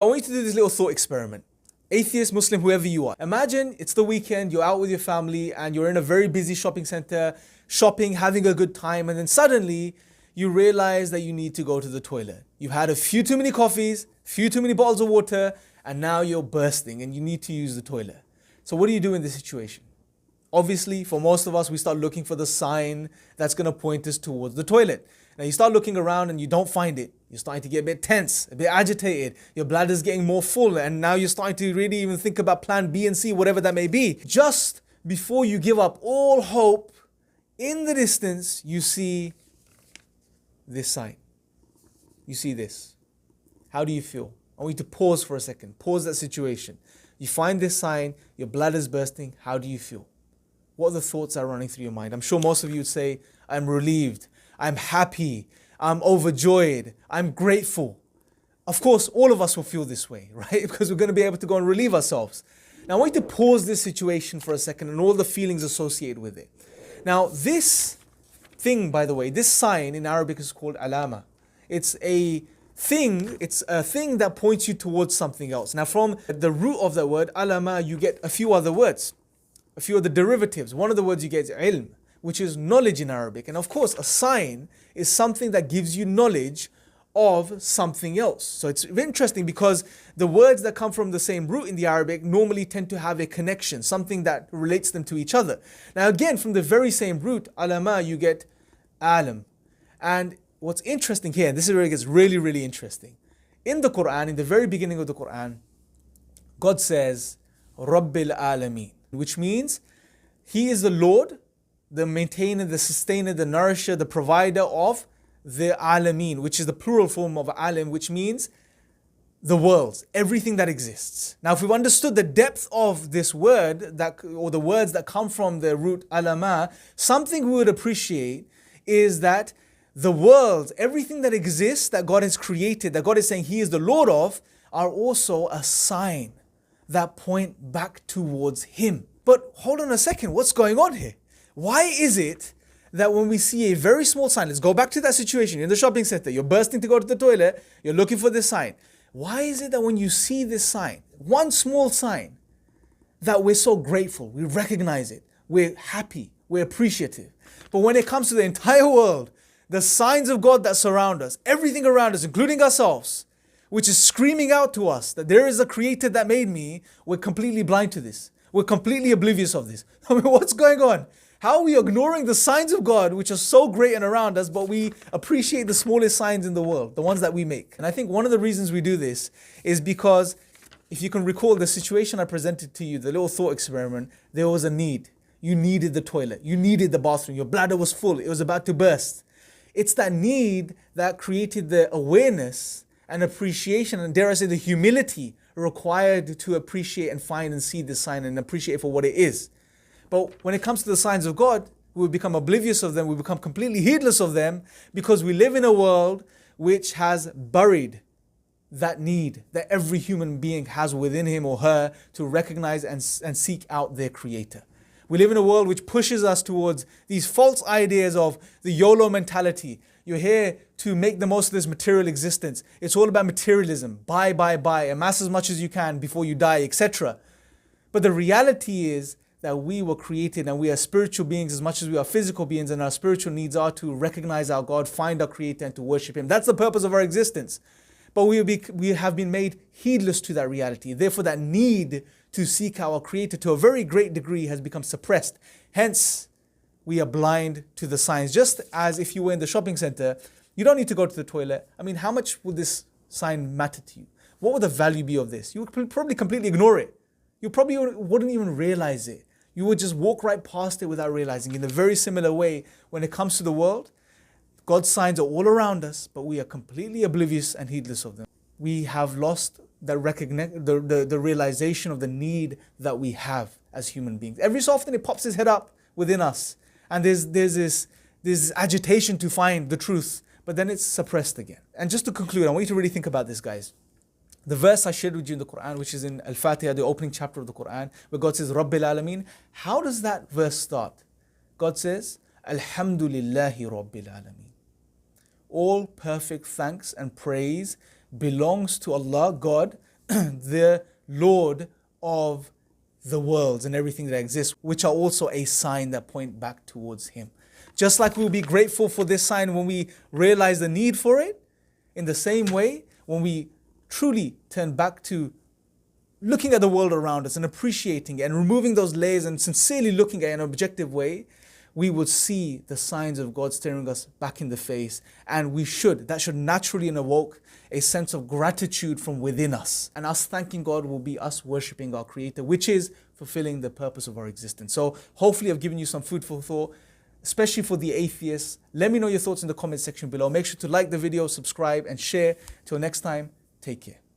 I want you to do this little thought experiment. Atheist, Muslim, whoever you are. Imagine it's the weekend, you're out with your family and you're in a very busy shopping center, shopping, having a good time, and then suddenly you realize that you need to go to the toilet. You've had a few too many coffees, few too many bottles of water, and now you're bursting and you need to use the toilet. So what do you do in this situation? Obviously, for most of us, we start looking for the sign that's going to point us towards the toilet. Now you start looking around and you don't find it. You're starting to get a bit tense, a bit agitated. Your bladder's getting more full, and now you're starting to really even think about plan B and C, whatever that may be. Just before you give up all hope, in the distance, you see this sign. You see this. How do you feel? I want you to pause for a second. Pause that situation. You find this sign, your bladder's bursting. How do you feel? What are the thoughts that are running through your mind? I'm sure most of you would say, I'm relieved, I'm happy, I'm overjoyed, I'm grateful. Of course, all of us will feel this way, right? Because we're going to be able to go and relieve ourselves. Now, I want you to pause this situation for a second and all the feelings associated with it. Now, this thing, by the way, this sign in Arabic is called alama. It's a thing that points you towards something else. Now, from the root of the word alama, you get a few other words. A few of the derivatives. One of the words you get is ilm, which is knowledge in Arabic. And of course, a sign is something that gives you knowledge of something else. So it's interesting because the words that come from the same root in the Arabic normally tend to have a connection, something that relates them to each other. Now again, from the very same root, alama, you get alam. And what's interesting here, and this is where it gets really, really interesting. In the Quran, in the very beginning of the Quran, God says, Rabbil Alameen, which means He is the Lord, the maintainer, the sustainer, the nourisher, the provider of the alameen, which is the plural form of alam, which means the worlds, everything that exists. Now, if we've understood the depth of this word, or the words that come from the root alama, something we would appreciate is that the worlds, everything that exists, that God has created, that God is saying He is the Lord of, are also a sign that point back towards Him. But hold on a second, what's going on here? Why is it that when we see a very small sign, let's go back to that situation, you're in the shopping center, you're bursting to go to the toilet, you're looking for this sign. Why is it that when you see this sign, one small sign, that we're so grateful, we recognize it, we're happy, we're appreciative. But when it comes to the entire world, the signs of God that surround us, everything around us, including ourselves, which is screaming out to us that there is a creator that made me, we're completely blind to this. We're completely oblivious of this. I mean, what's going on? How are we ignoring the signs of God, which are so great and around us, but we appreciate the smallest signs in the world, the ones that we make? And I think one of the reasons we do this is because, if you can recall the situation I presented to you, the little thought experiment, there was a need. You needed the toilet. You needed the bathroom. Your bladder was full. It was about to burst. It's that need that created the awareness and appreciation, and dare I say the humility required to appreciate and find and see this sign and appreciate it for what it is. But when it comes to the signs of God, we become oblivious of them, we become completely heedless of them, because we live in a world which has buried that need that every human being has within him or her to recognize and seek out their creator. We live in a world which pushes us towards these false ideas of the YOLO mentality. You're here to make the most of this material existence. It's all about materialism. Buy, amass as much as you can before you die, etc. But the reality is that we were created and we are spiritual beings as much as we are physical beings, and our spiritual needs are to recognize our God, find our creator, and to worship Him. That's the purpose of our existence. But we have been made heedless to that reality. Therefore, that need to seek our creator to a very great degree has become suppressed. Hence, we are blind to the signs. Just as if you were in the shopping center, you don't need to go to the toilet. I mean, how much would this sign matter to you? What would the value be of this? You would probably completely ignore it. You probably wouldn't even realize it. You would just walk right past it without realizing. In a very similar way, when it comes to the world, God's signs are all around us, but we are completely oblivious and heedless of them. We have lost the realization of the need that we have as human beings. Every so often it pops its head up within us, and there's this agitation to find the truth, but then it's suppressed again. And just to conclude, I want you to really think about this, guys. The verse I shared with you in the Quran, which is in Al-Fatiha, the opening chapter of the Quran, where God says, Rabbil Alameen. How does that verse start? God says, Alhamdulillahi Rabbil Alameen. All perfect thanks and praise belongs to Allah, God, the Lord of the worlds and everything that exists, which are also a sign that point back towards Him. Just like we'll be grateful for this sign when we realize the need for it, in the same way, when we truly turn back to looking at the world around us and appreciating it and removing those layers and sincerely looking at it in an objective way, we will see the signs of God staring us back in the face. And that should naturally evoke a sense of gratitude from within us. And us thanking God will be us worshiping our Creator, which is fulfilling the purpose of our existence. So hopefully I've given you some food for thought, especially for the atheists. Let me know your thoughts in the comment section below. Make sure to like the video, subscribe, and share. Till next time, take care.